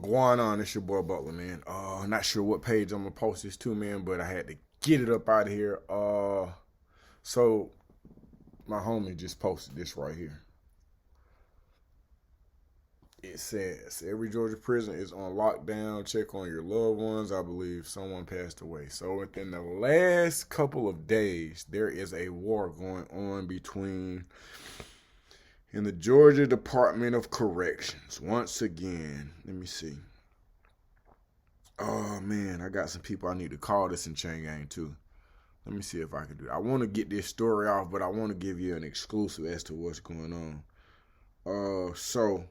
Going on, it's your boy Butler, man. Not sure what page I'm gonna post this to, man, but I had to get it up out of here. So my homie just posted this right here. It says every Georgia prison is on lockdown. Check on your loved ones. I believe someone passed away. So within the last couple of days, there is a war going on between in the Georgia Department of Corrections. Once again, let me see. Oh man, I got some people I need to call this in chain gang too. Let me see if I can do it. I want to get this story off, but I want to give you an exclusive as to what's going on. So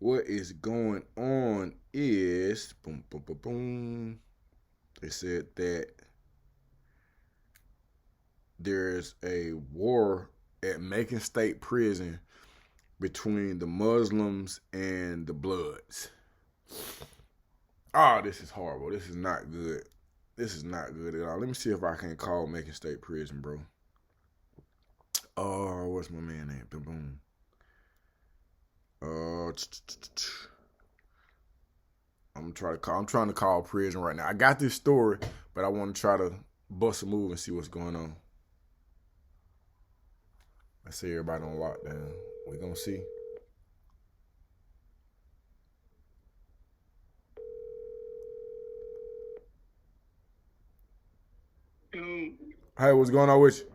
what is going on is boom, boom, boom, boom. They said that there's a war at Macon State Prison between the Muslims and the Bloods. Oh, this is horrible. This is not good. This is not good at all. Let me see if I can call Macon State Prison, bro. Oh, what's my man name? Boom, boom. I'm trying to call prison right now. I got this story, but I want to try to bust a move and see what's going on. I see everybody on lockdown. We're gonna see. Yo, Hey, what's going on with you?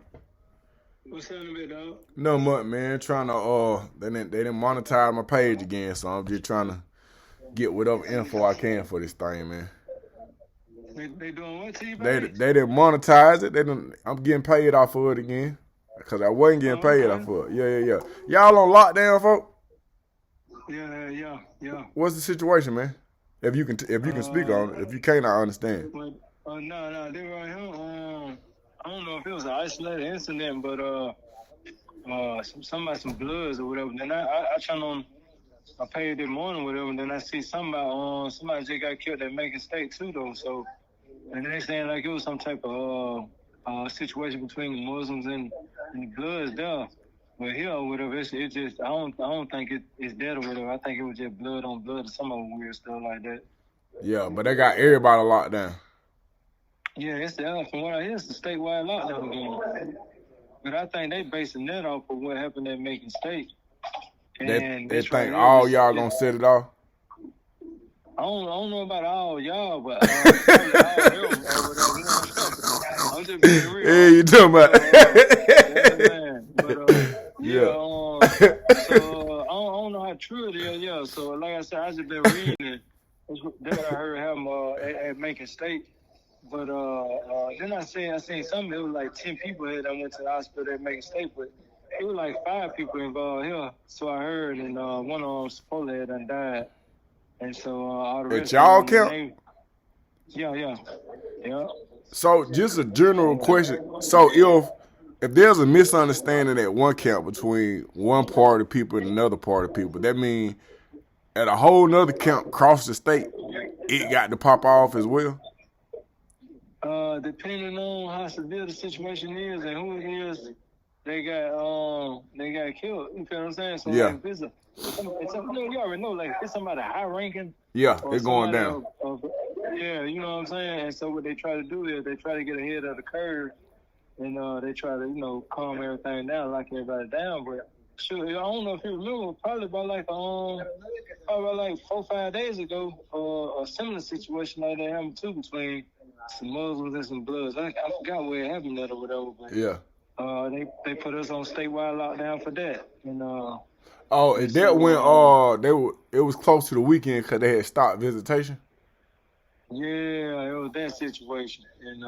what's happening, dog? No much, man. Trying to they didn't monetize my page again, so I'm just trying to get whatever info I can for this thing, man. They doing what to you, They baby? didn't monetize it. I'm getting paid off of it again because I wasn't getting paid off of it. Yeah. Y'all on lockdown, folks? Yeah. What's the situation, man? If you can speak on it. If you can't, I understand. No, they right here. I don't know if it was an isolated incident, but some bloods or whatever. Then I turned on my page this morning, whatever. And then I see somebody just got killed at Macon State too, though. So, and they saying like it was some type of situation between the Muslims and the Bloods there. But here or whatever, it just I don't think it's dead or whatever. I think it was just blood on blood or some other weird stuff like that. Yeah, but they got everybody locked down. Yeah, from what I hear, it's the statewide lockdown again. But I think they basing that off of what happened at Macon State. And they think all y'all gonna set it off. I don't know about all y'all, but probably all them or whatever. You know, I'm just being real. Hey, you talking about? Man. But yeah. So I don't know how true it is. Yeah. So like I said, I just been reading it. That's what I heard him at Macon State. But then I seen something. It was like 10 people here that went to the hospital at Macon State, but it was like 5 people involved here. So I heard, and one of them supposedly had done died. And so all the rest. Y'all count? Yeah. So just a general question. So if there's a misunderstanding at one camp between one party people and another party people, that means at a whole nother camp across the state, it got to pop off as well? Depending on how severe the situation is and who it is, they got killed. You feel what I'm saying? So yeah. Like, you already know, like if it's somebody high ranking. Yeah, they're going down. Yeah, you know what I'm saying? And so what they try to do is they try to get ahead of the curve, and they try to, calm everything down, lock everybody down. But sure, I don't know if you remember, probably about like 4 or 5 days ago, a similar situation like that happened too between some Muslims and some Bloods. I forgot where it happened at or whatever. But, yeah. They put us on statewide lockdown for that. And and that went it was close to the weekend because they had stopped visitation. Yeah, it was that situation, and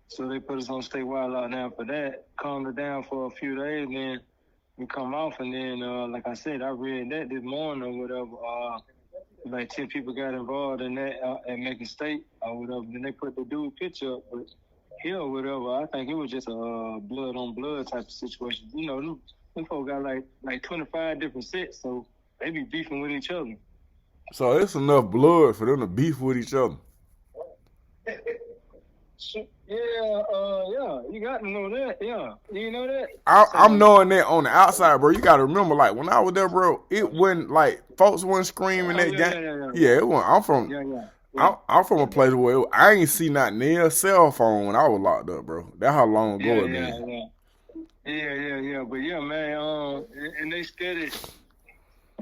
so they put us on statewide lockdown for that. Calmed it down for a few days, and then we come off, and then like I said, I read that this morning or whatever. Like 10 people got involved in that at Macon State or whatever. Then they put the dude picture up, but here or whatever, I think it was just a blood on blood type of situation. Them folks got like 25 different sets, so they be beefing with each other. So it's enough blood for them to beef with each other. Yeah, you got to know that. Yeah, you know that. I'm knowing that on the outside, bro. You got to remember, like when I was there, bro, it wasn't like folks wasn't screaming that game. Yeah, it wasn't. I'm from a place where I ain't see not near a cell phone when I was locked up, bro. That's how long ago it been. Yeah. But yeah, man. And they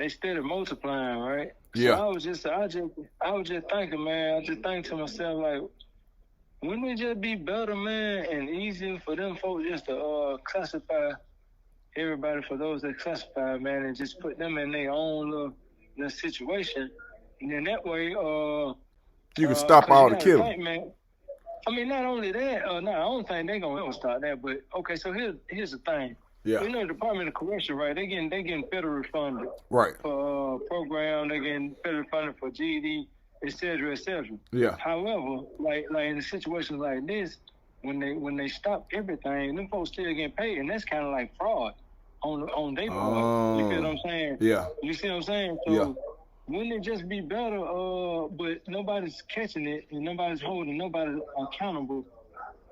steady multiplying, right? Yeah. So I was just thinking, man. I just think to myself, like, wouldn't it just be better, man, and easier for them folks just to classify everybody for those that classify, man, and just put them in their own little situation, and then that way, you can stop all the killing. Man, I mean, not only that, I don't think they're gonna ever start that. But okay, so here's the thing. Yeah. You know, the Department of Correction, right? They getting federal funded, right, for program. They getting federal funded for GED, et cetera, et cetera. Yeah. However, like in a situation like this, when they stop everything, them folks still getting paid, and that's kind of like fraud on their part. You feel what I'm saying? Yeah. You see what I'm saying? So, yeah. Wouldn't it just be better, but nobody's catching it and nobody's holding nobody accountable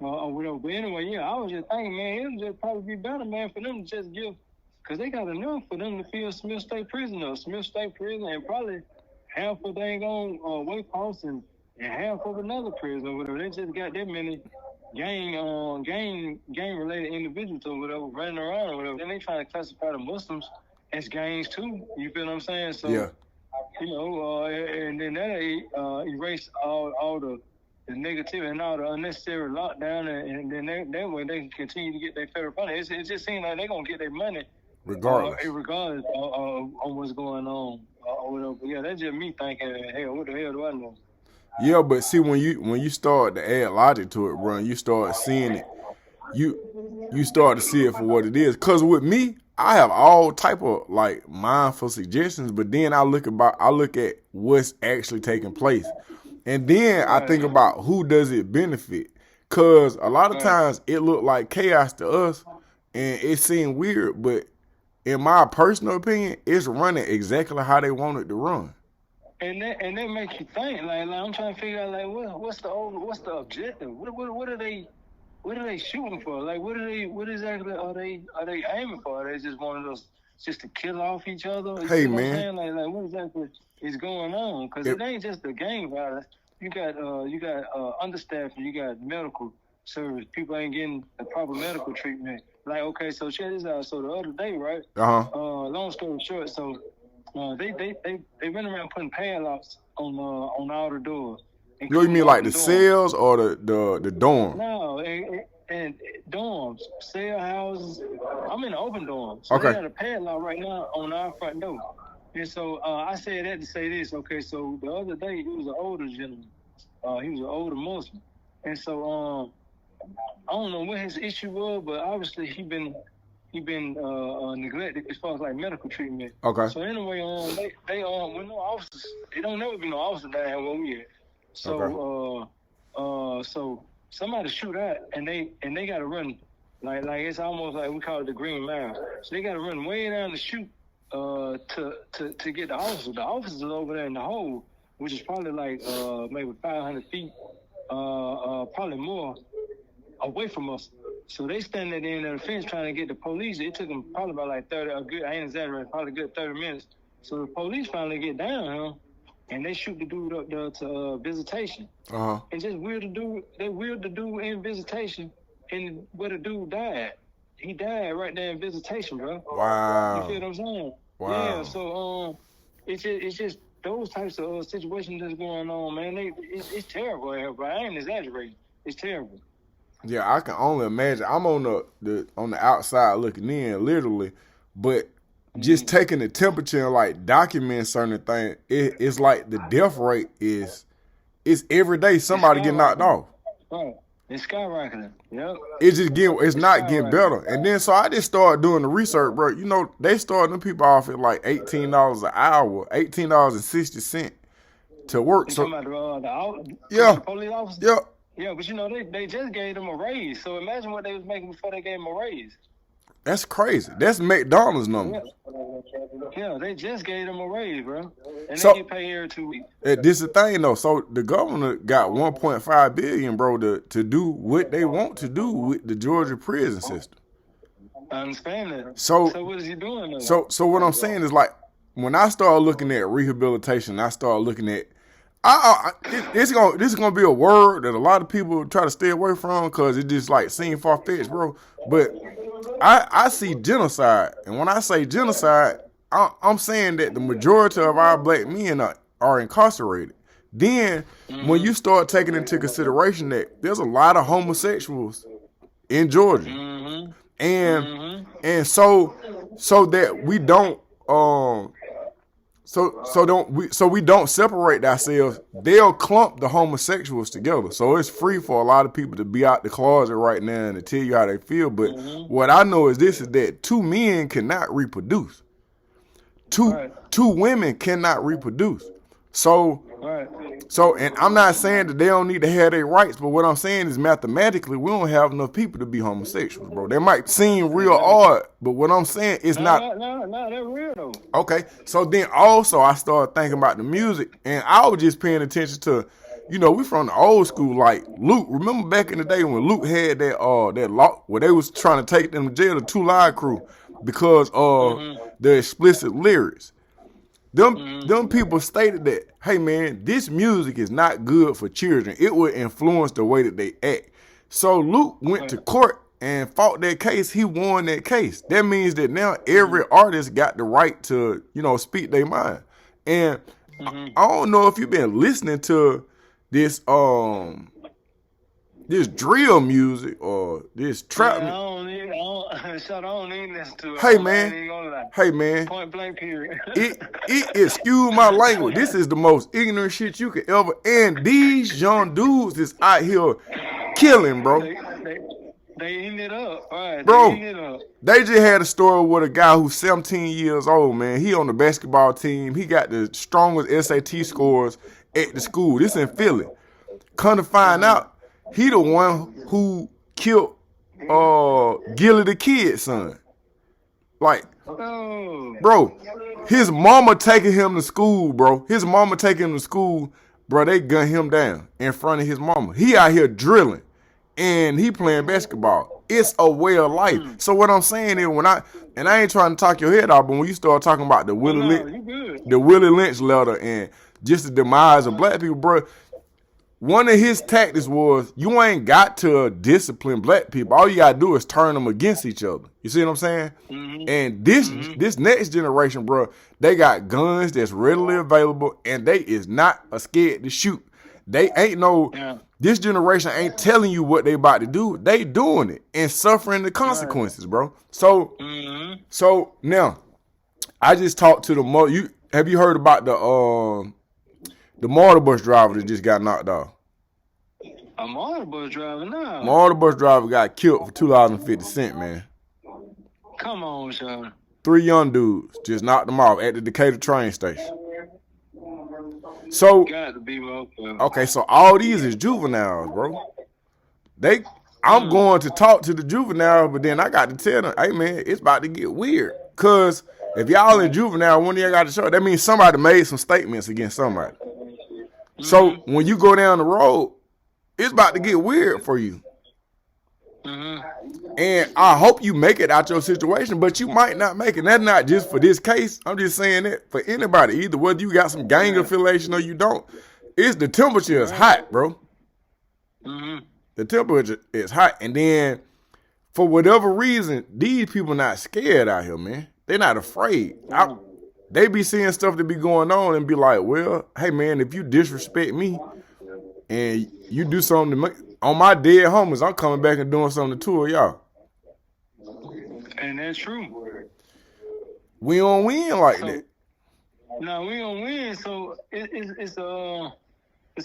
or whatever. But anyway, yeah, I was just thinking, man, it would just probably be better, man, for them to just give, because they got enough for them to fill Smith State Prison, and probably half of they ain't on Wake House and half of another prison or whatever. They just got that many gang-related individuals or whatever running around or whatever. Then they trying to classify the Muslims as gangs too. You feel what I'm saying? So. Yeah. You know, and then that erase all the negativity and all the unnecessary lockdown, and then that way they can continue to get their federal funding. It just seems like they're gonna get their money regardless of what's going on or whatever. Yeah, that's just me thinking, hell, what the hell do I know? Yeah, but see, when you start to add logic to it, bro, you start seeing it. You start to see it for what it is. Cause with me, I have all type of like mindful suggestions, but then I look at what's actually taking place, and then I think about who does it benefit. Cause a lot of times it looked like chaos to us, and it seemed weird, but in my personal opinion, it's running exactly how they want it to run. And that makes you think. Like I'm trying to figure out, like, what's the objective? What are they? What are they shooting for? Like, what exactly are they aiming for? Are they just one of those just to kill off each other? Hey, man. Like what exactly is going on? Because it ain't just the gang violence. You got understaffing. You got medical service. People ain't getting the proper medical treatment. Like, okay, so check this out. So the other day, right? Long story short, so they went around putting padlocks on all the doors. You mean like the cells or the dorm? No, and dorms, cell houses. I'm in an open dorm. So okay. They got a padlock right now on our front door. And so I said that to say this. Okay, so the other day, he was an older gentleman. He was an older Muslim. And so I don't know what his issue was, but obviously he been neglected as far as like medical treatment. Okay. So anyway, they with no officers, it don't never be no officers down here where we at. So so somebody shoot out and they gotta run like it's almost like we call it the Green Mile. So they gotta run way down the chute to get the officers. The officers are over there in the hole, which is probably like maybe 500 feet, probably more away from us. So they standing at the end of the fence trying to get the police. It took them probably about like 30, I ain't exaggerating, probably a good 30 minutes. So the police finally get down, and they shoot the dude up there to visitation. And just they wheeled the dude in visitation, and where the dude died. He died right there in visitation, bro. Wow. You feel what I'm saying? Wow. Yeah, so it's just those types of situations that's going on, man. It's terrible here, bro. I ain't exaggerating. It's terrible. Yeah, I can only imagine. I'm on the outside looking in, literally, but just taking the temperature and like documenting certain things, it's like the death rate is every day somebody getting knocked off. Right. It's skyrocketing. Yep. It's not getting better. And then so I just started doing the research, bro. You know, they started them people off at like $18 an hour, $18.60 to work. You so talking about the police officers? Yeah. Yeah, but you know, they just gave them a raise. So imagine what they was making before they gave them a raise. That's crazy. That's McDonald's number. Yeah, they just gave them a raise, bro, and So they get paid every 2 weeks. this is the thing though. So the governor got 1.5 billion, bro, to do what they want to do with the Georgia prison system. I understand that. So what is he doing? So what I'm saying is, like, when I start looking at rehabilitation, I start looking at this is gonna be a word that a lot of people try to stay away from because it just like seems far fetched, bro. But I see genocide, and when I say genocide, I'm saying that the majority of our black men are incarcerated. Then when you start taking into consideration that there's a lot of homosexuals in Georgia, and so that we don't so we don't separate ourselves, they'll clump the homosexuals together. So it's free for a lot of people to be out the closet right now and to tell you how they feel. But what I know is that 2 men cannot reproduce. Two women cannot reproduce. So and I'm not saying that they don't need to have their rights, but what I'm saying is mathematically we don't have enough people to be homosexuals, bro. That might seem real odd, but what I'm saying is not. No, they're real though. Okay, so then also I started thinking about the music, and I was just paying attention to, we from the old school, like Luke. Remember back in the day when Luke had that law where they was trying to take them to jail, the 2 Live Crew, because the explicit lyrics. Them people stated that, hey man, this music is not good for children. It will influence the way that they act. So Luke went to court and fought that case. He won that case. That means that now every artist got the right to, speak their mind. And I don't know if you've been listening to this this drill music or this trap. I don't need this to. Hey man. Point blank period. it excuse my language. This is the most ignorant shit you could ever. And these young dudes is out here killing, bro. They eating it up, right? Bro. They just had a story with a guy who's 17 years old, man. He on the basketball team. He got the strongest SAT scores at the school. This in Philly. Come to find out, he the one who killed Gilly the Kid's son. Like, bro, his mama taking him to school, bro. Bro, they gun him down in front of his mama. He out here drilling, and he playing basketball. It's a way of life. So what I'm saying is, and I ain't trying to talk your head off, but when you start talking about the Willie Lynch letter and just the demise of black people, bro, one of his tactics was, you ain't got to discipline black people. All you got to do is turn them against each other. You see what I'm saying? And this next generation, bro, they got guns that's readily available, and they is not scared to shoot. They ain't this generation ain't telling you what they about to do. They doing it and suffering the consequences, bro. So now, I just talked to have you heard about the mortar bus driver that just got knocked off? A mortar bus driver? No. Mortar bus driver got killed for $2.50, man. Come on, Sean. 3 young dudes just knocked them off at the Decatur train station. So, got to be okay, so all these is juveniles, bro. I'm going to talk to the juveniles, but then I got to tell them, hey man, it's about to get weird. Cause if y'all in juvenile, one of y'all got to show, that means somebody made some statements against somebody. So when you go down the road, it's about to get weird for you. And I hope you make it out your situation, but you might not make it. That's not just for this case. I'm just saying that for anybody, either whether you got some gang affiliation or you don't. It's the temperature is hot, bro. The temperature is hot. And then for whatever reason, these people not scared out here, man. They're not afraid. They be seeing stuff that be going on and be like, well, hey man, if you disrespect me and you do something to me, on my dead homies, I'm coming back and doing something to 2 of y'all. And that's true. We don't win like that. No, we don't win. So it's a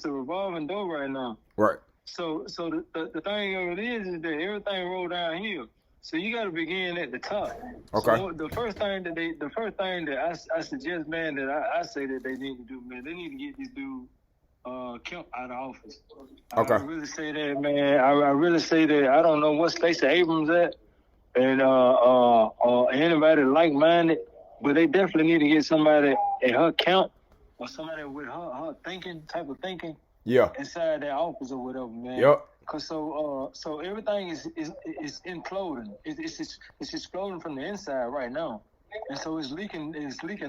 revolving door right now. Right. So the thing of it is that everything roll downhill. So you got to begin at the top. Okay. So the first thing that I suggest, man, that I say that they need to do, man, they need to get this dude Kemp out of office. Okay. I really say that, man. I really say that. I don't know what Stacey Abrams at. and anybody like-minded, but they definitely need to get somebody at her count or somebody with her type of thinking. Yeah. Inside that office or whatever, man. Yep. Cause so everything is imploding. It's exploding from the inside right now, and so it's leaking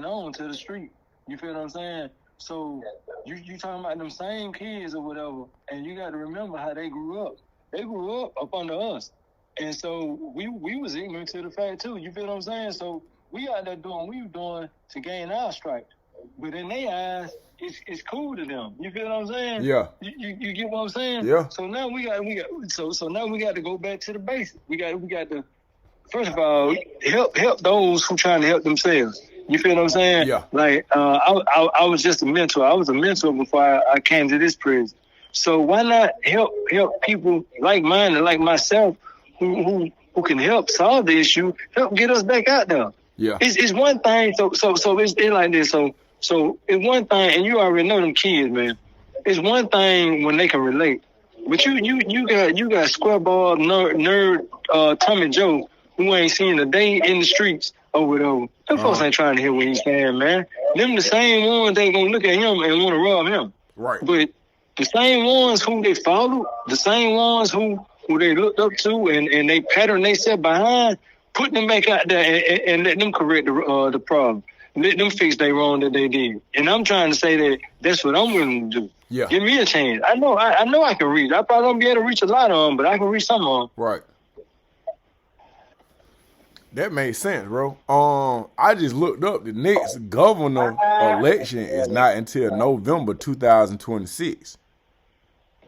on to the street. You feel what I'm saying? So you talking about them same kids or whatever, and you got to remember how they grew up. They grew up under us, and so we was ignorant to the fact too. You feel what I'm saying? So we out there doing what we were doing to gain our stripes, but in their eyes, it's cool to them. You feel what I'm saying? Yeah. You get what I'm saying? Yeah. So now we got now we got to go back to the basics. We got to first of all help those who trying to help themselves. You feel what I'm saying? Yeah. Like I was just a mentor. I was a mentor before I came to this prison. So why not help people like-minded like myself who can help solve the issue, help get us back out there. Yeah. It's one thing. So it's like this. So it's one thing, and you already know them kids, man. It's one thing when they can relate, but you got squareball nerd Tommy Joe who ain't seen a day in the streets or whatever. Them folks ain't trying to hear what he's saying, man. Them the same ones they gonna look at him and want to rob him. Right. But the same ones who they followed, the same ones who they looked up to and they pattern themselves behind, put them back out there and let them correct the problem. Let them fix their wrong that they did. And I'm trying to say that that's what I'm willing to do. Yeah. Give me a chance. I know I can reach. I probably won't be able to reach a lot of them, but I can reach some of them. Right. That makes sense, bro. I just looked up the next governor election is not until November 2026.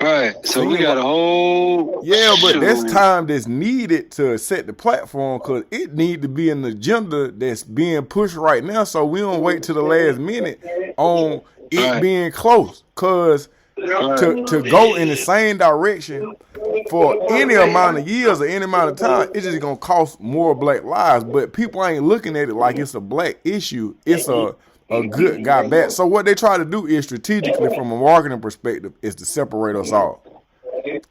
Right. So we got a whole... Yeah, but that's time that's needed to set the platform because it need to be an agenda that's being pushed right now so we don't wait till the last minute on it being close. Because to go in the same direction for any amount of years or any amount of time, it's just going to cost more black lives. But people ain't looking at it like it's a black issue. It's a good guy bad. So what they try to do is strategically from a marketing perspective is to separate us all.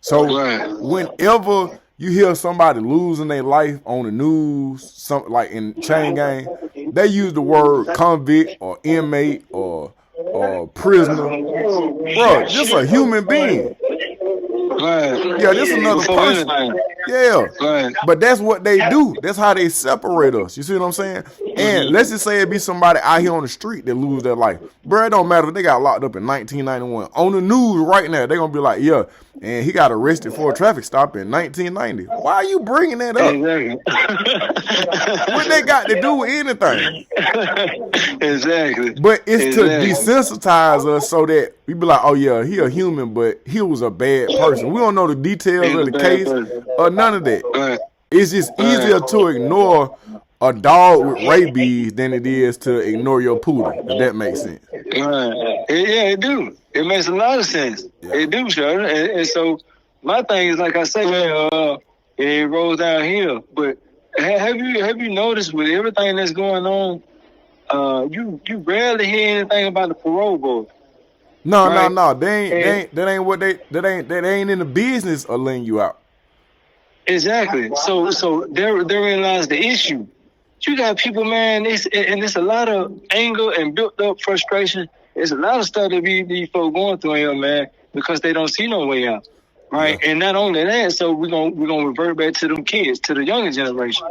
So whenever you hear somebody losing their life on the news, something like in Chain Gang, they use the word convict or inmate or prisoner. Bro, just a human being. Yeah, this is another person. Yeah, but that's what they do. That's how they separate us. You see what I'm saying? And let's just say it be somebody out here on the street that lose their life. Bro, it don't matter if they got locked up in 1991. On the news right now, they're going to be like, yeah, and he got arrested for a traffic stop in 1990. Why are you bringing that up? Exactly. What they got to do with anything? Exactly. But it's to desensitize us so that we be like, oh, yeah, he a human, but he was a bad person. We don't know the details of the case or none of that. It's just easier to ignore a dog with rabies than it is to ignore your poodle, if that makes sense. Yeah, it do. It makes a lot of sense. Yeah. It do, sure. And so my thing is, like I say, it rolls down here. But have you noticed with everything that's going on, you rarely hear anything about the parole board. No. That ain't in the business of letting you out. Exactly. So therein lies the issue. You got people, man, it's a lot of anger and built up frustration. There's a lot of stuff that these folks going through here, man, because they don't see no way out. Right? Yeah. And not only that, so we're gonna revert back to them kids, to the younger generation.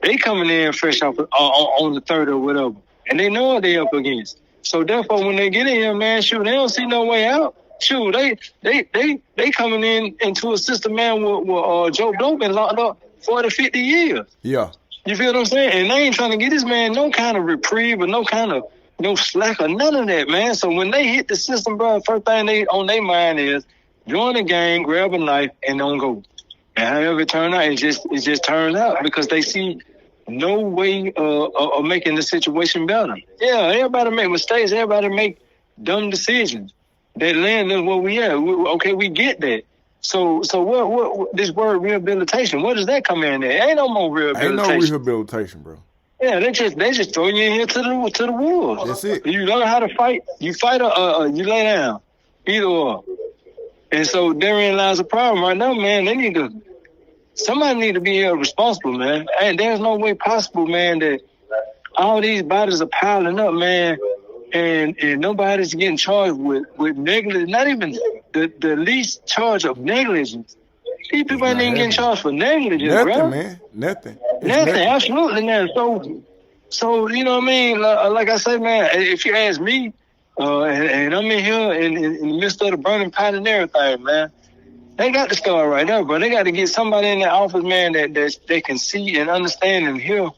They coming in fresh off on the third or whatever. And they know what they up against. So therefore when they get in here, man, shoot, they don't see no way out. Shoot, they coming into a system, man, with Joe Blow been locked up 40, 50 years. Yeah. You feel what I'm saying? And they ain't trying to get this man no kind of reprieve or no slack or none of that, man. So when they hit the system, bro, first thing they on their mind is join the gang, grab a knife, and don't go. And however it turns out, it just turns out because they see no way of making the situation better. Yeah, everybody make mistakes. Everybody make dumb decisions. That land is where we at. Okay, we get that. So what this word rehabilitation, what does that come in there? Ain't no more rehabilitation. Ain't no rehabilitation, bro. Yeah, they just throw you in here to the wolves. That's it. You learn how to fight. You fight or you lay down. Either or. And so therein lies a problem right now, man. They need to somebody need to be held responsible, man. And there's no way possible, man, that all these bodies are piling up, man, and nobody's getting charged with negligence, not even the least charge of negligence. These people ain't even getting charged for negligence, nothing, bro. Man. Nothing. Nothing, absolutely nothing. So you know what I mean? Like I said, man, if you ask me, and I'm in here in the midst of the burning pot and everything, man, they got to start right there, bro. They got to get somebody in that office, man, that they can see and understand and hear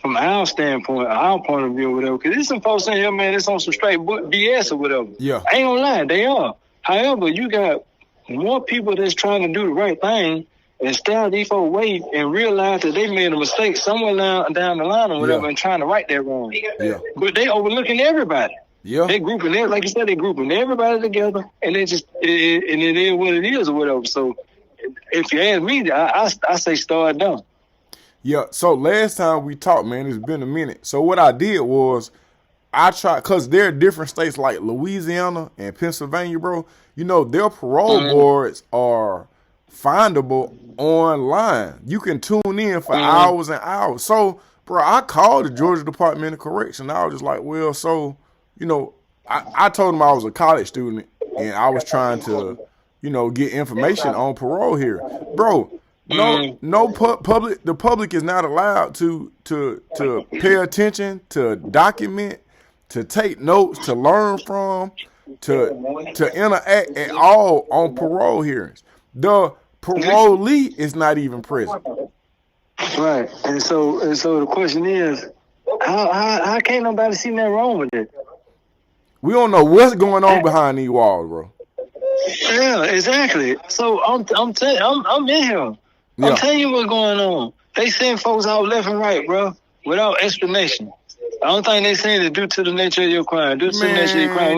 from our standpoint, our point of view, or whatever. Because there's some folks in here, man, that's on some straight BS or whatever. Yeah. I ain't gonna lie, they are. However, you got more people that's trying to do the right thing and stay out these folks wait and realize that they made a mistake somewhere down the line or whatever and trying to right that wrong. Yeah. But they overlooking everybody. Yeah. They grouping it, like you said, they grouping everybody together, and they just and it is what it is or whatever. So if you ask me, I say start down. Yeah. So last time we talked, man, it's been a minute. So what I did was I tried, because there are different states like Louisiana and Pennsylvania, bro. You know, their parole boards are findable online. You can tune in for hours and hours. So, bro, I called the Georgia Department of Correction. I was just like, well, so, you know, I told them I was a college student and I was trying to, you know, get information on parole here. Bro, the public is not allowed to pay attention, to document, to take notes, to learn from, to interact at all on parole hearings. The parolee is not even present. Right. And so the question is, how can't nobody see nothing wrong with it? We don't know what's going on behind these walls, bro. Yeah, exactly. So I'm in here. Yeah. I'm telling you what's going on. They send folks out left and right, bro, without explanation. I don't think they saying it due to the nature of your crime. Due to the nature of your crime.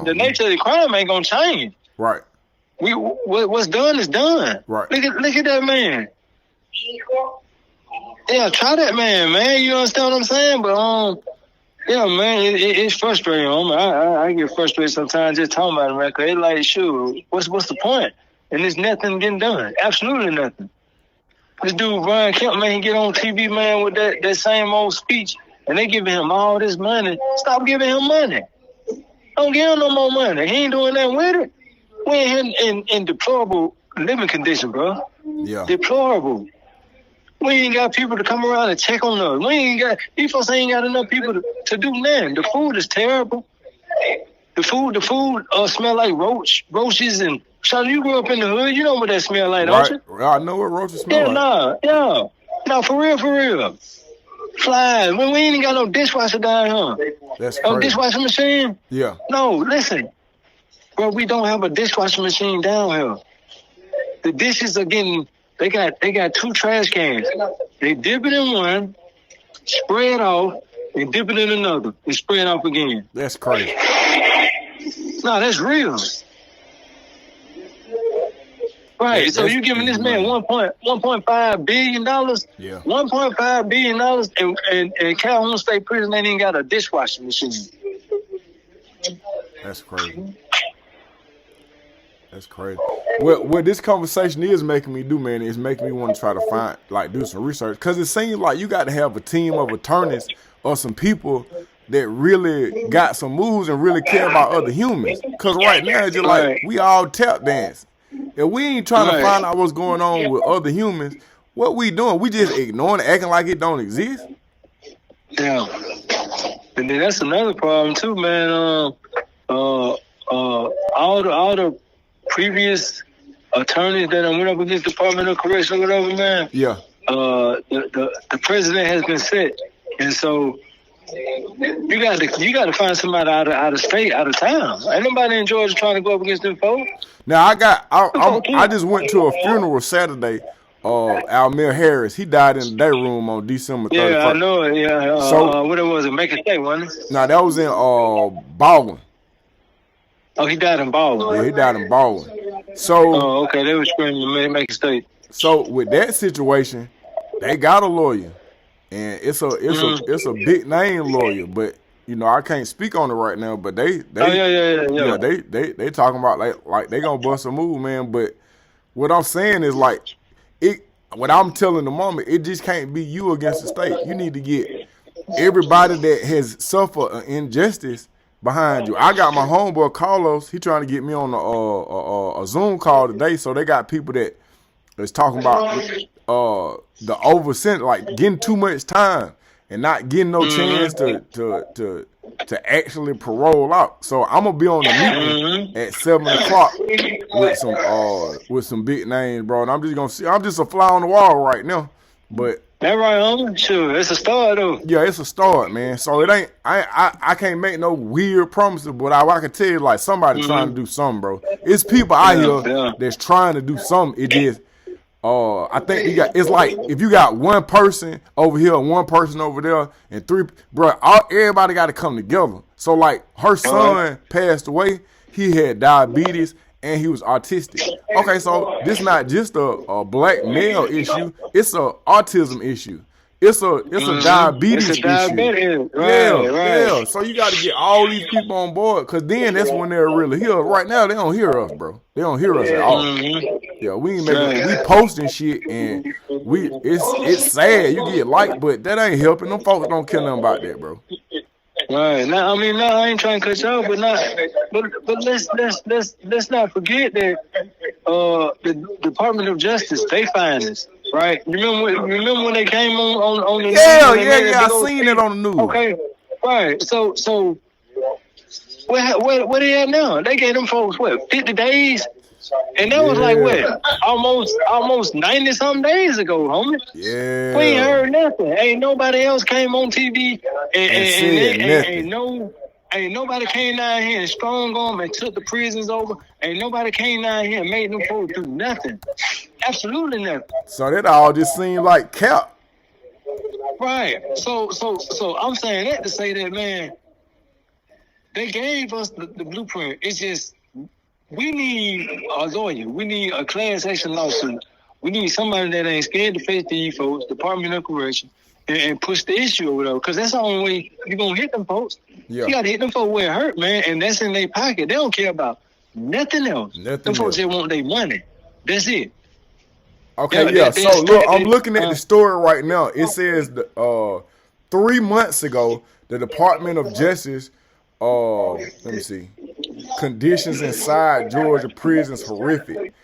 The nature of the crime ain't gonna change. Right. What's done is done. Right. Look at that man. Yeah, try that man. You understand what I'm saying? But yeah, man, it's frustrating. I get frustrated sometimes just talking about it, man. Cause it's like, shoot, what's the point? And there's nothing getting done. Absolutely nothing. This dude Brian Kemp, man, he get on TV, man, with that same old speech, and they giving him all this money. Stop giving him money. Don't give him no more money. He ain't doing nothing with it. We ain't in deplorable living condition, bro. Yeah. Deplorable. We ain't got people to come around and check on us. These folks ain't got enough people to do nothing. The food is terrible. The food smell like roaches and. Charlie, you grew up in the hood. You know what that smell like, don't you? I know what roaches smell like. No, for real. Flies. We ain't got no dishwasher down here. That's crazy. No dishwasher machine? Yeah. No, listen. Bro, we don't have a dishwasher machine down here. The dishes are getting, they got 2 trash cans. They dip it in one, spray it off, and dip it in another, and spray it off again. That's crazy. No, that's real. Right, so you giving this man $1.5 billion? Yeah. $1.5 billion, and Calhoun State Prison ain't even got a dishwasher machine. That's crazy. That's crazy. What this conversation is making me do, man, is making me want to try to do some research. Because it seems like you got to have a team of attorneys or some people that really got some moves and really care about other humans. Because right now, it's just like we all tap dance. If we ain't trying to find out what's going on with other humans, what we doing? We just ignoring it, acting like it don't exist. Yeah. And then that's another problem too, man. All the previous attorneys that went up against the Department of Correction or whatever, man. Yeah. The president has been set, and so you got to find somebody out of state, out of town. Ain't nobody in Georgia trying to go up against them folks. Now I just went to a funeral Saturday. Almir Harris, he died in the day room on December 31st. Yeah, I know it. Yeah. So what it was, Make a State, wasn't it? No, that was in Baldwin. Oh, he died in Baldwin. Yeah, he died in Baldwin. So okay, they were screaming Make a State. So with that situation, they got a lawyer, and it's a big name lawyer, but you know I can't speak on it right now. But they talking about like they gonna bust a move, man. But what I'm saying is like it what I'm telling the moment, it just can't be you against the state. You need to get everybody that has suffered an injustice behind you. I got my homeboy Carlos. He trying to get me on a Zoom call today. So they got people that's talking about the over like getting too much time and not getting no chance to actually parole out. So I'm gonna be on the meeting at 7:00 with some big names, bro. And I'm just gonna see. I'm just a fly on the wall right now, but. That right, homie. Sure, it's a start though. Yeah, it's a start, man. So it ain't. I can't make no weird promises, but I can tell you, like, somebody trying to do something, bro. It's people out here that's trying to do something. It just, I think you got. It's like if you got one person over here and one person over there, and three, bro. Everybody got to come together. So like, her son passed away. He had diabetes. And he was autistic. Okay, so this not just a black male issue. It's a autism issue. It's a diabetes issue. Yeah. So you got to get all these people on board, because then that's when they're really here. Right now, they don't hear us, bro. They don't hear us at all. Yeah, we ain't making. We posting shit, and it's sad. You get liked, but that ain't helping. Them folks don't care nothing about that, bro. Right. Now, I ain't trying to cut you off, but let's not forget that the Department of Justice, they find us, right? Remember when they came on the news? Yeah, I seen it on the news. Okay, right. So where they at now? They gave them folks 50 days. And that was like what? Almost 90-something days ago, homie. Yeah. We ain't heard nothing. Ain't nobody else came on TV ain't nobody came down here and strong arm and took the prisons over. Ain't nobody came down here and made them folks do nothing. Absolutely nothing. So that all just seemed like cap. Right. So I'm saying that to say that, man, they gave us the blueprint. It's just, we need a lawyer. We need a class action lawsuit. We need somebody that ain't scared to face these folks, Department of Correction, and push the issue over there. Because that's the only way you're going to hit them folks. Yeah. You got to hit them folks where it hurt, man, and that's in their pocket. They don't care about nothing else. Them folks just want their money. That's it. Okay, yeah. So, look, I'm looking at the story right now. It says 3 months ago, the Department of Justice, let me see, conditions inside Georgia prisons horrific.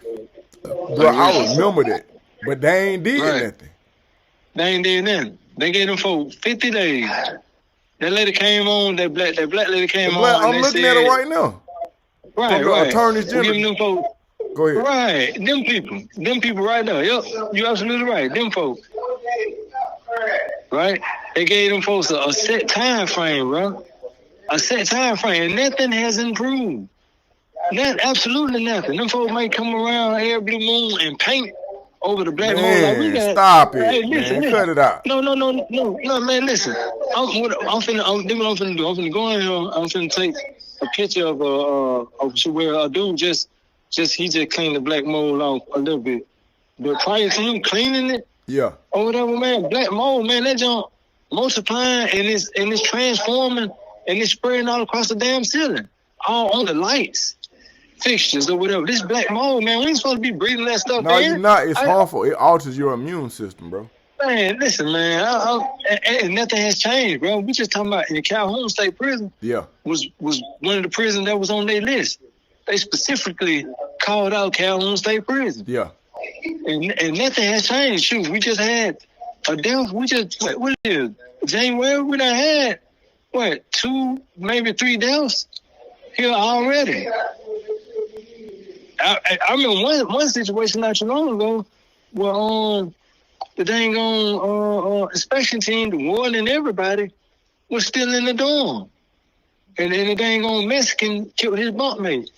Bro, I remember that, but they ain't did nothing. They ain't did nothing. They gave them folks 50 days. That lady came on, that black lady came on. I'm looking at it right now. Right. Attorney General. Them folks. Go ahead. Right, them people right there. Yep, you're absolutely right. Them folks. Right? They gave them folks a set time frame, bro. A set time frame, and nothing has improved. Absolutely nothing. Them folks might come around every blue moon and paint over the black moon. Like we got, stop it, hey, listen. Cut it out. No, man, listen. I'm finna do. I'm finna go in here. I'm finna take a picture of where a dude just cleaned the black mold off a little bit. But prior to him cleaning it, or whatever, man, black mold, man, that junk multiplying and it's transforming and it's spreading all across the damn ceiling, all on the lights, fixtures or whatever. This black mold, man, we ain't supposed to be breathing that stuff. No, you're not. It's harmful. It alters your immune system, bro. Man, listen, man, and nothing has changed, bro. We just talking about in the Calhoun State Prison. Yeah, was one of the prisons that was on their list. They specifically called out Calhoun State Prison. Yeah. And nothing has changed. Shoot, we just had a death. What is January? We done had, 2, maybe 3 deaths here already. I remember one situation not too long ago where the dang inspection team, the warden and everybody was still in the dorm. And the dang Mexican killed his bunkmate.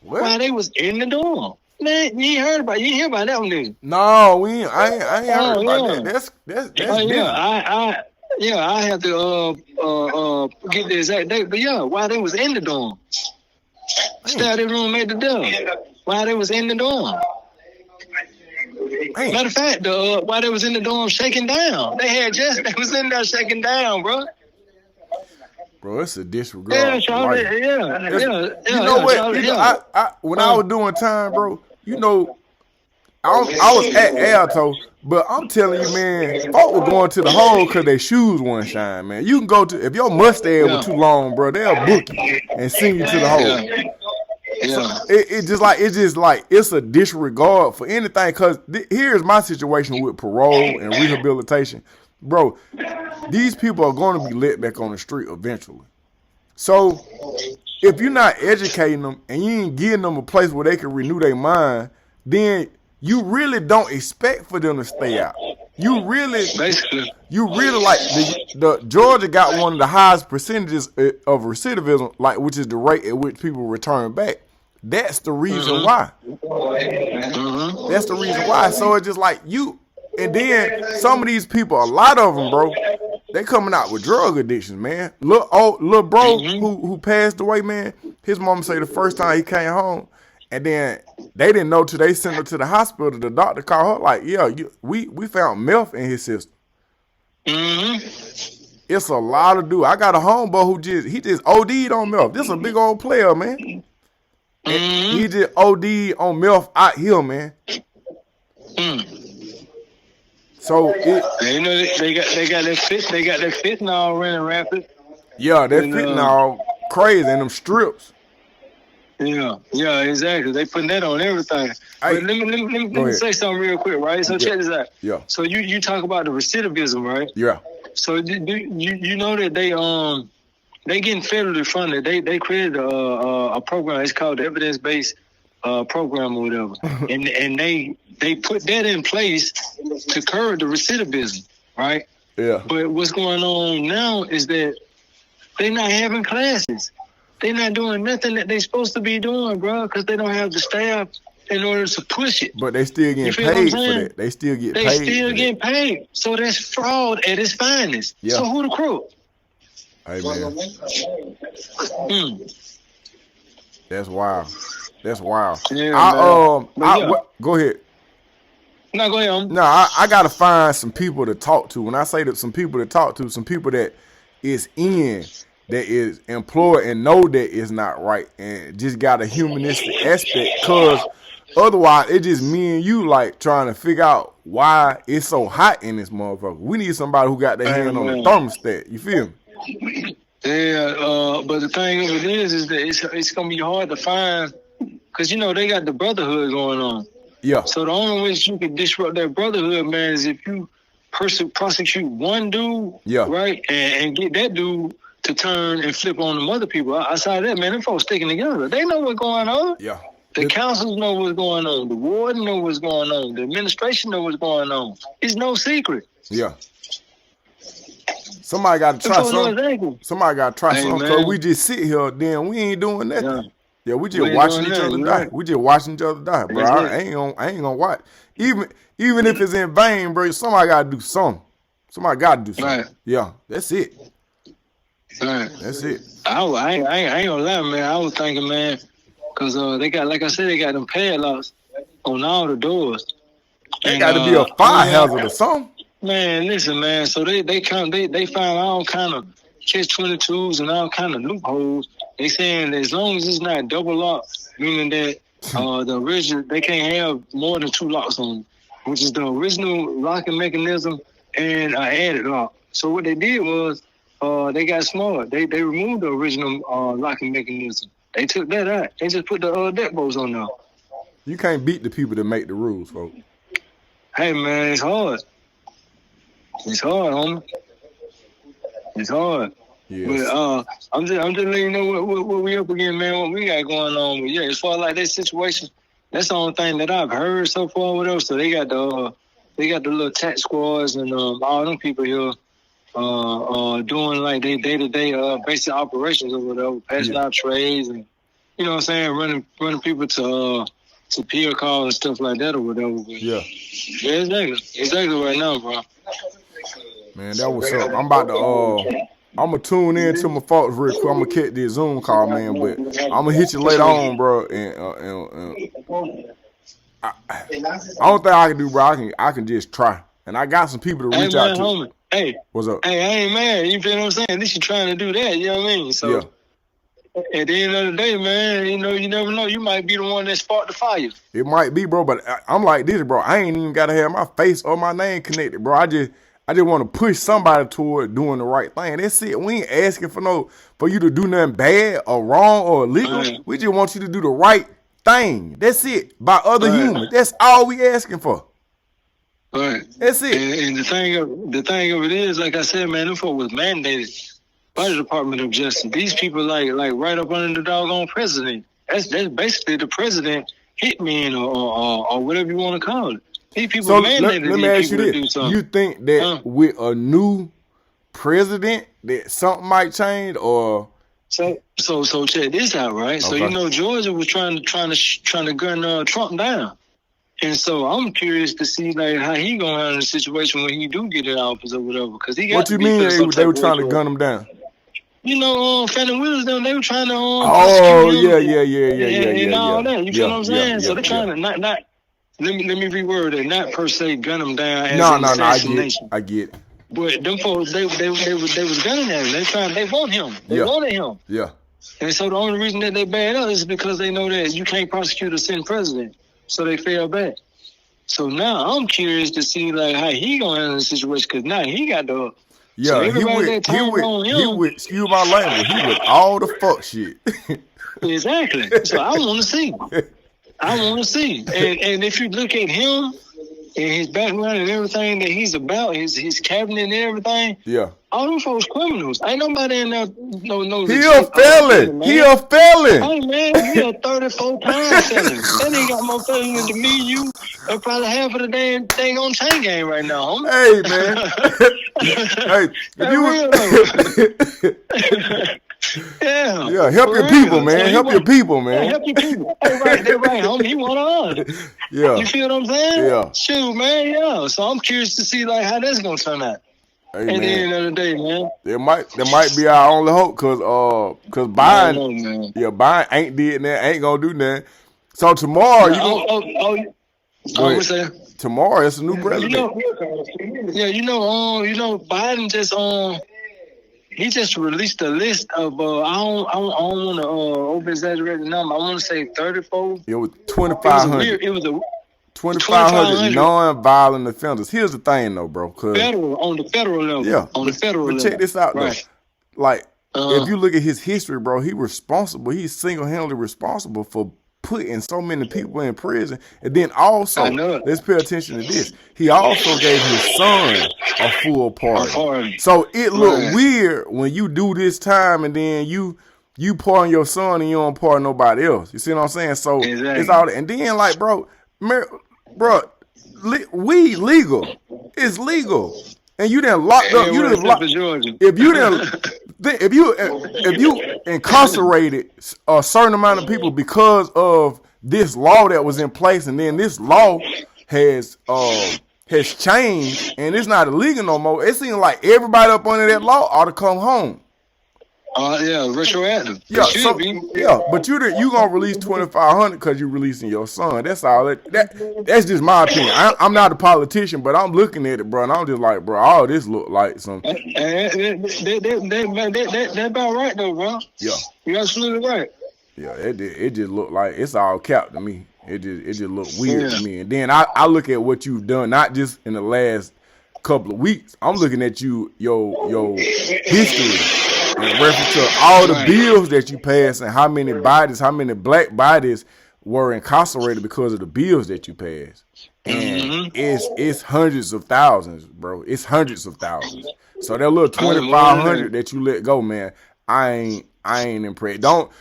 What? While they was in the dorm. Man, you ain't hear about that one, nigga. No, I ain't heard about that. That's I have to get the exact date. But while they was in the dorm. Study room at the door. While they was in the dorm. Matter of fact, while they was in the dorm shaking down. They was in there shaking down, bro. Bro, it's a disregard. Yeah, Charlie, You know what? When I was doing time, bro, I was at Alto, but I'm telling you, man, folk were going to the hole because their shoes weren't shine, man. You can go to, if your mustache was too long, bro, they'll book you and send you to the hole. So it's just like it's a disregard for anything. Cause here's my situation with parole and rehabilitation, bro. These people are going to be let back on the street eventually. So if you're not educating them and you ain't giving them a place where they can renew their mind, then you really don't expect for them to stay out. You really like the Georgia got one of the highest percentages of recidivism, like which is the rate at which people return back. That's the reason why. That's the reason why. So it's just like you, and then some of these people, a lot of them, bro, they coming out with drug addictions, man. Little bro who passed away, man. His mama say the first time he came home, and then they didn't know till they sent her to the hospital. The doctor called her like, "Yeah, we found meth in his system." It's a lot of dude. I got a homeboy who just OD'd on meth. This is a big old player, man. He just OD'd on meth out here, man. So you know they got that fentanyl running rapid. Yeah, that fentanyl crazy in them strips. Yeah, exactly. They putting that on everything. But let me say something real quick, right? So check this out. Yeah. So you talk about the recidivism, right? Yeah. So you know that they getting federally funded. They created a program. It's called the evidence-based program or whatever, and they put that in place to curb the recidivism, right? Yeah. But what's going on now is that they're not having classes. They're not doing nothing that they're supposed to be doing, bro, because they don't have the staff in order to push it. But they still getting paid for that. They still get paid. They still getting paid. So that's fraud at its finest. Yeah. So who the crook? Hey, man. That's wild. That's wild. Yeah, go ahead. No, go ahead. No, I gotta find some people to talk to. When I say that, some people to talk to, some people that is employed and know that it's not right, and just got a humanistic aspect. Cause otherwise, it's just me and you like trying to figure out why it's so hot in this motherfucker. We need somebody who got their hand on the thermostat. You feel me? Yeah, but the thing of it is that it's gonna be hard to find, cause you know they got the brotherhood going on. Yeah. So the only way you can disrupt that brotherhood, man, is if you prosecute one dude, right, and get that dude to turn and flip on them other people. Outside of that, man, them folks sticking together. They know what's going on. Yeah. The councils know what's going on. The warden know what's going on. The administration know what's going on. It's no secret. Yeah. Somebody got to try something. Somebody got to try something. Because we just sit here, then we ain't doing nothing. Yeah, we just watching each other die. We just watching each other die, bro. I ain't gonna watch. Even if it's in vain, bro, somebody got to do something. Somebody got to do something. Right. Yeah, that's it. Right. That's it. I ain't gonna lie, man. I was thinking, man, because they got, like I said, they got them padlocks on all the doors. They got to be a fire hazard or something. Man, listen, man. So they found all kind of catch-22s and all kind of loopholes. They saying that as long as it's not double lock, meaning that the original, they can't have more than 2 locks on it, which is the original locking mechanism and an added lock. So what they did was they got smart. They removed the original locking mechanism. They took that out. They just put the deck bolts on there. You can't beat the people that make the rules, folks. Hey, man, it's hard. It's hard, homie. It's hard. Yes. But I'm just letting you know what we up against, man. What we got going on. But yeah, as far as like that situation, that's the only thing that I've heard so far with us. So they got the little tax squads and all them people here doing like they day-to-day basic operations or whatever, passing out trays and you know what I'm saying, running people to peer calls and stuff like that or whatever. But yeah, exactly right now, bro. Man, that was up. I'm about to I'm gonna tune in to my folks real quick. I'm gonna catch this Zoom call, man, but I'm gonna hit you later on, bro. And I don't think I can do, bro. I can just try, and I got some people to reach out to. Homie. Hey, what's up? Hey, I ain't mad. You feel what I'm saying? At least you trying to do that. You know what I mean? So, at the end of the day, man, you never know. You might be the one that sparked the fire. It might be, bro, but I'm like this, bro. I ain't even gotta have my face or my name connected, bro. I just want to push somebody toward doing the right thing. That's it. We ain't asking for you to do nothing bad or wrong or illegal. Right. We just want you to do the right thing. That's it. By other humans. That's all we asking for. Right. That's it. And the thing of it is, like I said, man, them folk was mandated by the Department of Justice. These people like right up under the doggone president. That's basically the president hitman or whatever you want to call it. These people mandated. Let me ask you this: you think that with a new president that something might change, or so check this out, right? Okay. So Georgia was trying to gun Trump down. And so I'm curious to see like how he gonna handle the situation when he do get in office or whatever. Because he got. What you mean they were trying to gun him down? Fanning Willis, they were trying to. Yeah. And all that. You feel what I'm saying? So they're trying to not. Let me reword it. Not per se gun him down as an assassination. I get it. But them folks, they was gunning at him. They want him. They wanted him. Yeah. And so the only reason that they bad up is because they know that you can't prosecute a sitting president. So they fell back. So now I'm curious to see like how he gonna handle the situation because now he got the. Yeah, so he would, excuse my language, he with all the fuck shit. Exactly. So I want to see. And if you look at him and his background and everything that he's about, his cabinet and everything. Yeah. All them folks criminals. Ain't nobody in there knows. He a felon. He a felon. Hey man, he a 34-time felon. That nigga got more felons than me, you, and probably half of the damn thing on chain game right now, homie. Hey man. Yeah, help your people, man. Help your people, man. Yeah, help your people. They're right, homie. He one of us. Yeah. You feel what I'm saying? Yeah. Shoot, man, yeah. So I'm curious to see like how that's gonna turn out. Hey, at the end of the day, man. That might be our only hope, cause Biden, Biden ain't did that, ain't gonna do nothing. So tomorrow, tomorrow it's a new president. Biden just he just released a list of I don't want to over exaggerate the number. I want to say 34. It was 2,500. It was a 2,500 non-violent offenders. Here's the thing, though, bro. On the federal level. Yeah. On the federal level. But check this out, right. though. Like, if you look at his history, bro, he's single-handedly responsible for putting so many people in prison. And then also, let's pay attention to this. He also gave his son a full pardon. So it looked weird when you do this time and then you pardon your son and you don't pardon nobody else. You see what I'm saying? So it's all that. And then, like, bro, weed legal. It's legal, and you didn't locked up. You didn't lock. If you incarcerated a certain amount of people because of this law that was in place, and then this law has changed and it's not illegal no more. It seems like everybody up under that law ought to come home. Retroactive. But you gonna release 2,500 because you releasing your son. That's all. That's just my opinion. I'm not a politician, but I'm looking at it, bro, and I'm just like, bro, all this look like some. That's about right though, bro. Yeah, you're absolutely right. Yeah, it just looked like it's all cap to me. It just looked weird to me. And then I look at what you've done, not just in the last couple of weeks. I'm looking at your history. In reference to all the bills that you passed and how many black bodies were incarcerated because of the bills that you passed. And it's hundreds of thousands, bro. It's hundreds of thousands. So that little 2,500 that you let go, man, I ain't impressed. Don't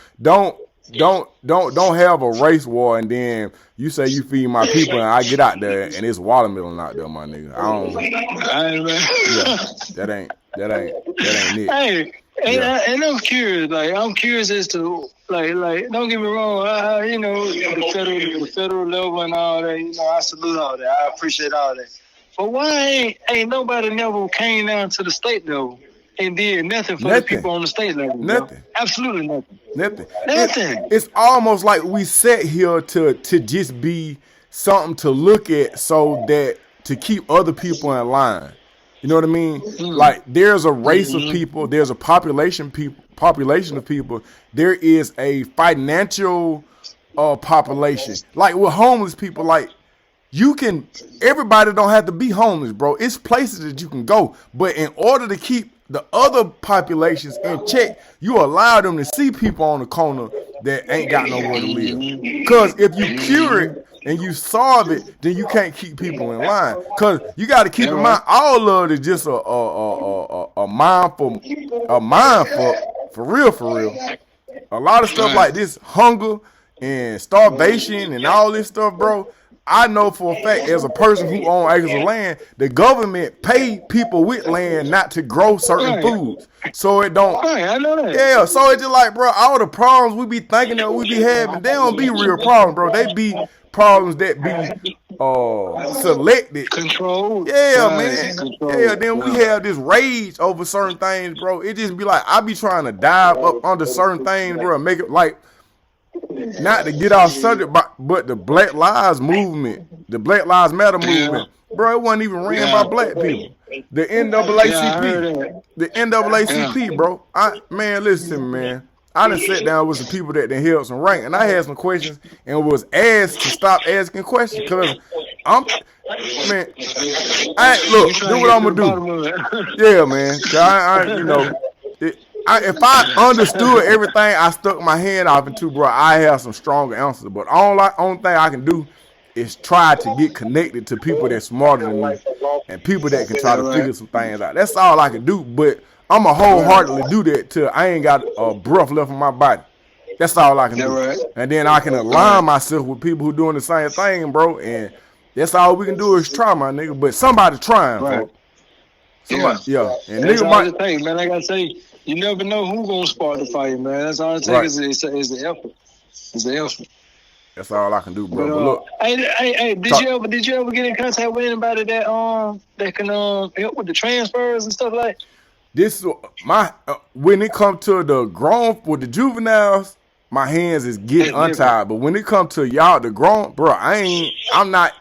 have a race war and then you say you feed my people and I get out there and it's watermelon out there, my nigga. That ain't it. Hey. And I'm curious, I'm curious as to, don't get me wrong, the federal level and all that, I salute all that, I appreciate all that. But why ain't nobody never came down to the state level and did nothing for the people on the state level? Nothing. Bro? Absolutely nothing. Nothing. It's almost like we sat here to just be something to look at so that to keep other people in line. You know what I mean? Like there's a race of people, there's a population population of people, there is a financial population. Like with homeless people, like everybody don't have to be homeless, bro. It's places that you can go, but in order to keep the other populations in check, you allow them to see people on the corner that ain't got nowhere to live. Because if you cure it and you solve it, then you can't keep people in line. Because you got to keep in mind, all of it is just a mind for real. A lot of stuff like this, hunger and starvation and all this stuff, bro. I know for a fact, as a person who owns acres of land, the government pay people with land not to grow certain foods. So it don't. I know that. Yeah, so it's just like, bro, all the problems we be thinking that we be having, they don't be real problems, bro. They be problems that be selected. Controlled. Yeah, man. Controlled. Yeah, then we have this rage over certain things, bro. It just be like, I be trying to dive up under certain things, bro, and make it like, not to get off subject, but the Black Lives Movement, the Black Lives Matter movement, bro, it wasn't even ran by black people. The NAACP, bro. Man, listen to me, man. I done sat down with some people that done held some rank, and I had some questions and was asked to stop asking questions because do what I'm gonna do. Yeah, man. If I understood everything I stuck my hand off into, bro, I have some stronger answers. But only thing I can do is try to get connected to people that's smarter than me and people that can try to figure some things out. That's all I can do. But I'm going to wholeheartedly do that till I ain't got a breath left in my body. That's all I can do. And then I can align myself with people who doing the same thing, bro. And that's all we can do is try, my nigga. But somebody trying, bro. Somebody, and that's all it takes, man. Like I say, you never know who gonna spark the fire, man. That's all it takes is the effort. It's the effort. That's all I can do, bro. But look, hey, did you ever get in contact with anybody that can help with the transfers and stuff like? This when it comes to the grown with the juveniles, my hands is getting untied. But when it comes to y'all, the grown, bro, I'm not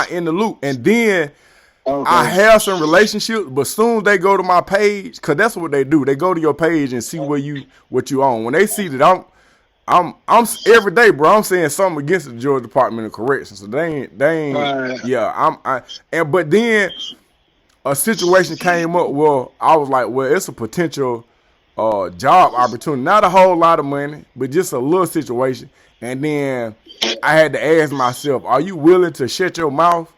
in the loop. And then. Okay. I have some relationships, but soon as they go to my page, cause that's what they do. They go to your page and see what you own. When they see that I'm every day, bro, I'm saying something against the Georgia Department of Corrections. So they ain't but then a situation came up where I was like, well, it's a potential job opportunity. Not a whole lot of money, but just a little situation. And then I had to ask myself, are you willing to shut your mouth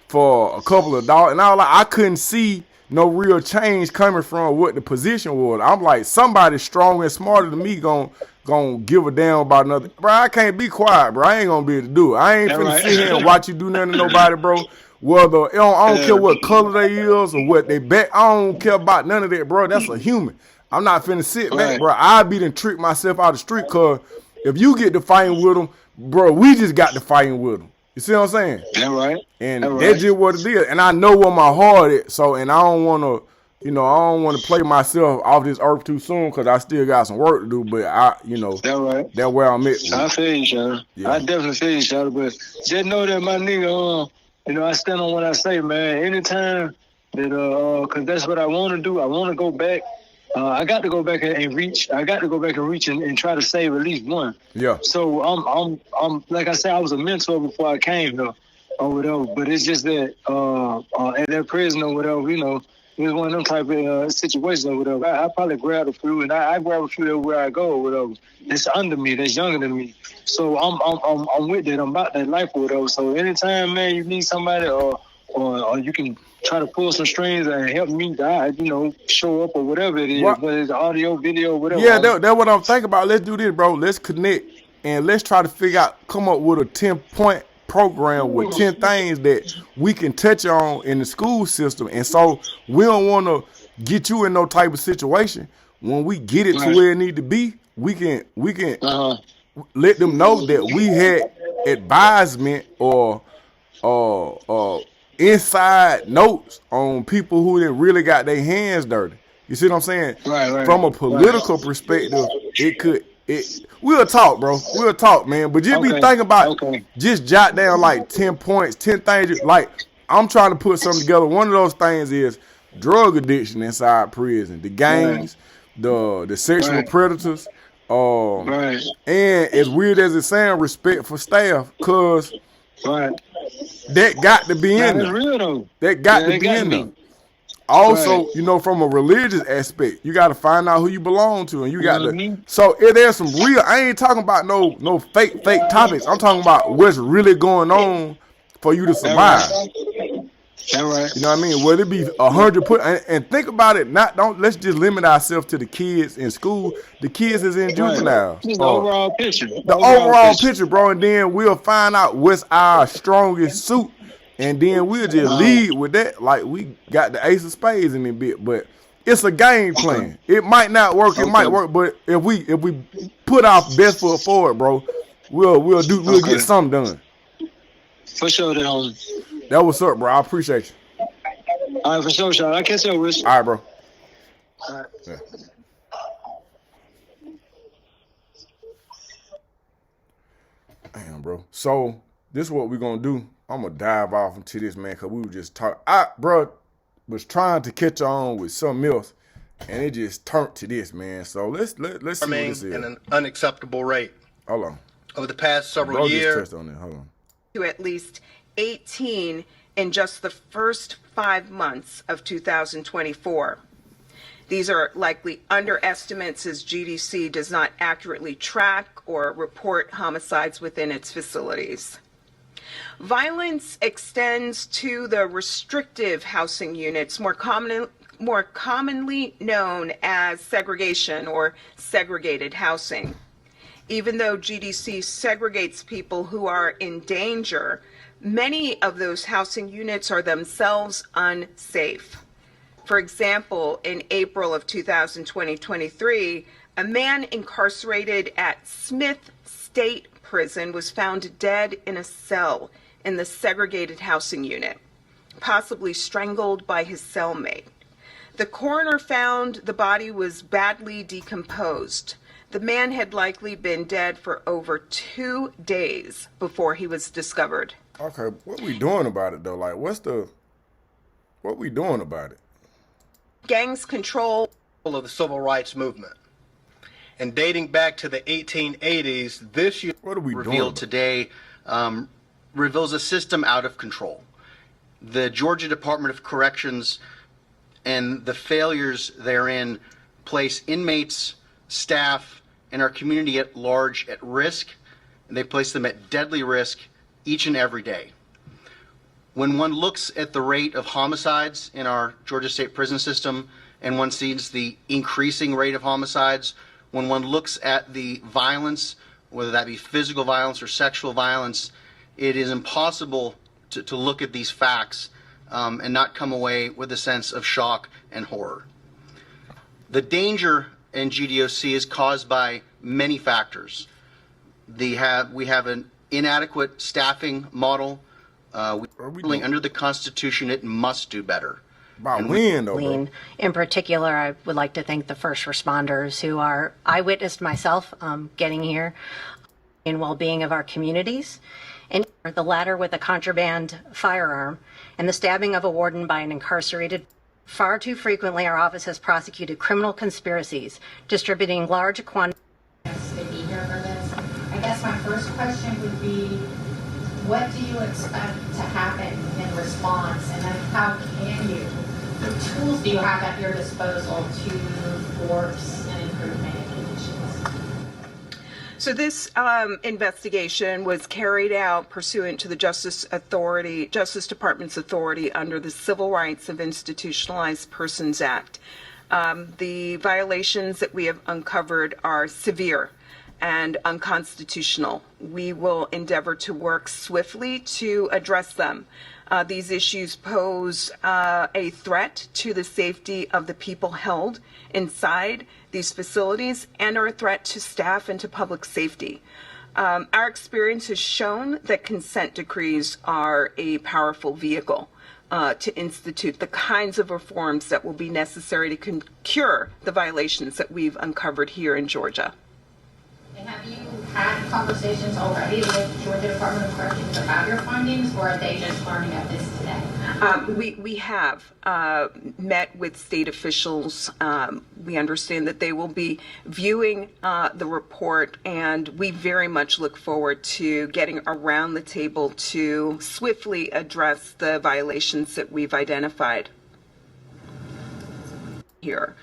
for a couple of dollars? And I was like, I couldn't see no real change coming from what the position was. I'm like, somebody stronger and smarter than me gonna give a damn about another. Bro, I can't be quiet, bro. I ain't gonna be able to do it. I ain't finna sit here and watch you do nothing to nobody, bro. Whether I don't care what color they is or what they bet. I don't care about none of that, bro. That's a human. I'm not finna sit back, bro. I be done trick myself out of the street, cause if you get to fighting with them, bro, we just got to fighting with them. You see what I'm saying? That right. And that's just what it is. And I know where my heart is. So, and I don't want to, play myself off this earth too soon because I still got some work to do. But that's where I'm at. I feel you, Shadow. Yeah. I definitely feel you, Shadow. But just know that my nigga, I stand on what I say, man. Anytime that, because that's what I want to do. I want to go back. I got to go back and reach. I got to go back and reach and try to save at least one. Yeah. So I'm like I said, I was a mentor before I came here or whatever. But it's just that at that prison or whatever, it was one of them type of situations or whatever. I probably grab a few, and I grab a few everywhere I go or whatever. That's under me. That's younger than me. So I'm with that. I'm about that life or whatever. So anytime, man, you need somebody or you can try to pull some strings and help me show up or whatever it is, whether it's audio, video, whatever. Yeah, that's what I'm thinking about. Let's do this, bro. Let's connect and let's try to come up with a 10-point program with 10 things that we can touch on in the school system. And so we don't want to get you in no type of situation. When we get it to where it need to be, we can let them know that we had advisement or inside notes on people who didn't really got their hands dirty. You see what I'm saying? Right. From a political perspective, we'll talk, bro. We'll talk, man. But just be thinking about just jot down like 10 points, 10 things. Like, I'm trying to put something together. One of those things is drug addiction inside prison, the gangs, the sexual Right. predators. Right. And as weird as it sounds, respect for staff, cause Right. that got to be Nah, in that's there. real though. That got Yeah, to it be got to in there. be. Also, Right. from a religious aspect, you got to find out who you belong to, and you got to. Mhm. So if there's some real, I ain't talking about no fake topics. I'm talking about what's really going on for you to That survive. right. That right. You know what I mean? Whether it be 100 and think about it. Let's just limit ourselves to the kids in school. The kids is in juvenile. Just the overall picture. The overall picture, bro, and then we'll find out what's our strongest suit, and then we'll just lead with that. Like we got the ace of spades in it bit, but it's a game plan. It might not work, it might work, but if we put our best foot forward, bro, we'll get something done. For sure, then. That what's up, bro. I appreciate you. All right, for sure, Sean. I catch you, Rich. All right, bro. All right. Yeah. Damn, bro. So this is what we're gonna do. I'm gonna dive off into this, man, cause we were just talking. Bro, was trying to catch on with something else, and it just turned to this, man. So let's see what this is. At an unacceptable rate. Hold on. Over the past several Bro years, just touched on it. Hold on. To at least 18 in just the first 5 months of 2024. These are likely underestimates as GDC does not accurately track or report homicides within its facilities. Violence extends to the restrictive housing units, more commonly known as segregation or segregated housing. Even though GDC segregates people who are in danger, many of those housing units are themselves unsafe. For example, in April of 2023, a man incarcerated at Smith State Prison was found dead in a cell in the segregated housing unit, possibly strangled by his cellmate. The coroner found the body was badly decomposed. The man had likely been dead for over 2 days before he was discovered. Okay, what we doing about it though? Like, what we doing about it? Gangs control of the civil rights movement. And dating back to the 1880s, this year What are we doing revealed about today reveals a system out of control. The Georgia Department of Corrections and the failures therein place inmates, staff, and our community at large at risk, and they place them at deadly risk each and every day. When one looks at the rate of homicides in our Georgia State prison system, and one sees the increasing rate of homicides, when one looks at the violence, whether that be physical violence or sexual violence, it is impossible to look at these facts and not come away with a sense of shock and horror. The danger in GDOC is caused by many factors. We have an inadequate staffing model. Under the Constitution, it must do better. About when though, bro? In particular, I would like to thank the first responders who are, I witnessed myself getting here in well-being of our communities, and the latter with a contraband firearm and the stabbing of a warden by an incarcerated. Far too frequently, our office has prosecuted criminal conspiracies, distributing large quantities. To be here for this. I guess my first question would be, what do you expect to happen in response, and then how can you? What tools do you have at your disposal to force an improvement in conditions? So this investigation was carried out pursuant to the Justice Department's authority under the Civil Rights of Institutionalized Persons Act. The violations that we have uncovered are severe and unconstitutional. We will endeavor to work swiftly to address them. These issues pose a threat to the safety of the people held inside these facilities and are a threat to staff and to public safety. Our experience has shown that consent decrees are a powerful vehicle to institute the kinds of reforms that will be necessary to cure the violations that we've uncovered here in Georgia. And have you had conversations already with Georgia Department of Corrections about your findings, or are they just learning of this today? We have met with state officials. We understand that they will be viewing the report, and we very much look forward to getting around the table to swiftly address the violations that we've identified here.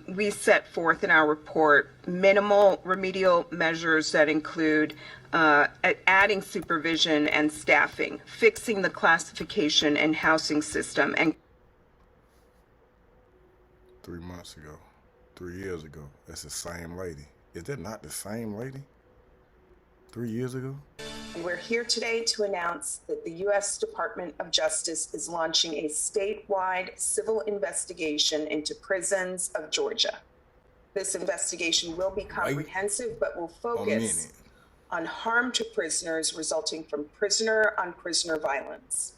We set forth in our report minimal remedial measures that include adding supervision and staffing, fixing the classification and housing system, and 3 months ago, 3 years ago, that's the same lady. Is that not the same lady? 3 years ago? we're here today to announce that the U.S. Department of Justice is launching a statewide civil investigation into prisons of Georgia. This investigation will be comprehensive, but will focus on harm to prisoners resulting from prisoner-on-prisoner violence.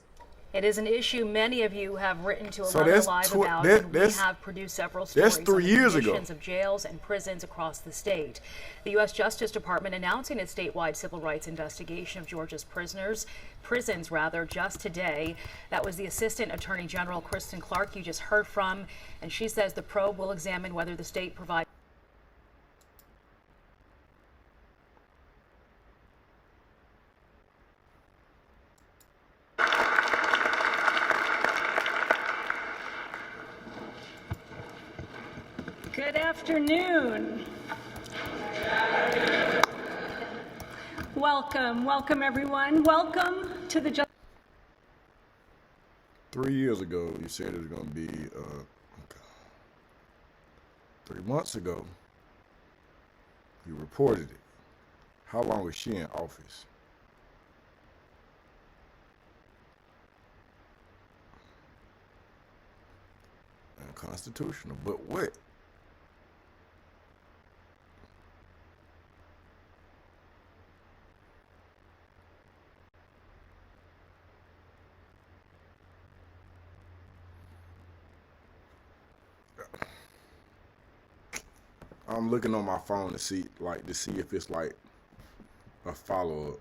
It is an issue many of you have written to 11 Live about, and we have produced several stories on the conditions of jails and prisons across the state. The U.S. Justice Department announcing its statewide civil rights investigation of Georgia's prisons just today. That was the Assistant Attorney General, Kristen Clark, you just heard from, and she says the probe will examine whether the state provides Good afternoon. Welcome everyone. Welcome to the 3 years ago, you said it was going to be, 3 months ago, you reported it. How long was she in office? Unconstitutional, but what? I'm looking on my phone to see if it's like a follow-up.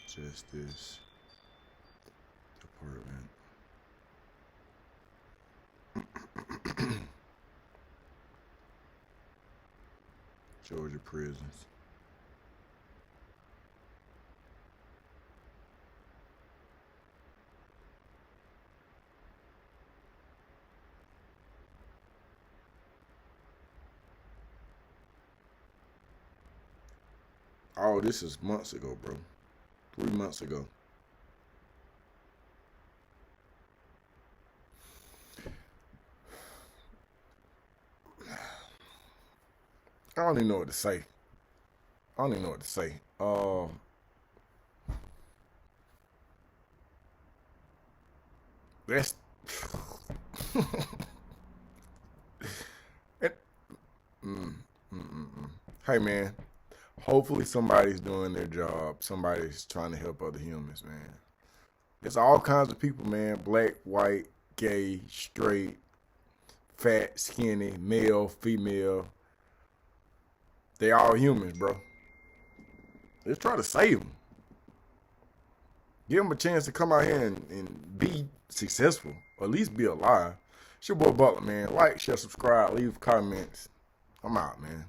Justice Department. Georgia prisons. Oh, this is months ago, bro. 3 months ago. I don't even know what to say. That's Hey, man. Hopefully somebody's doing their job. Somebody's trying to help other humans, man. There's all kinds of people, man. Black, white, gay, straight, fat, skinny, male, female. They all humans, bro. Let's try to save them. Give them a chance to come out here and be successful. Or at least be alive. It's your boy Butler, man. Like, share, subscribe, leave comments. I'm out, man.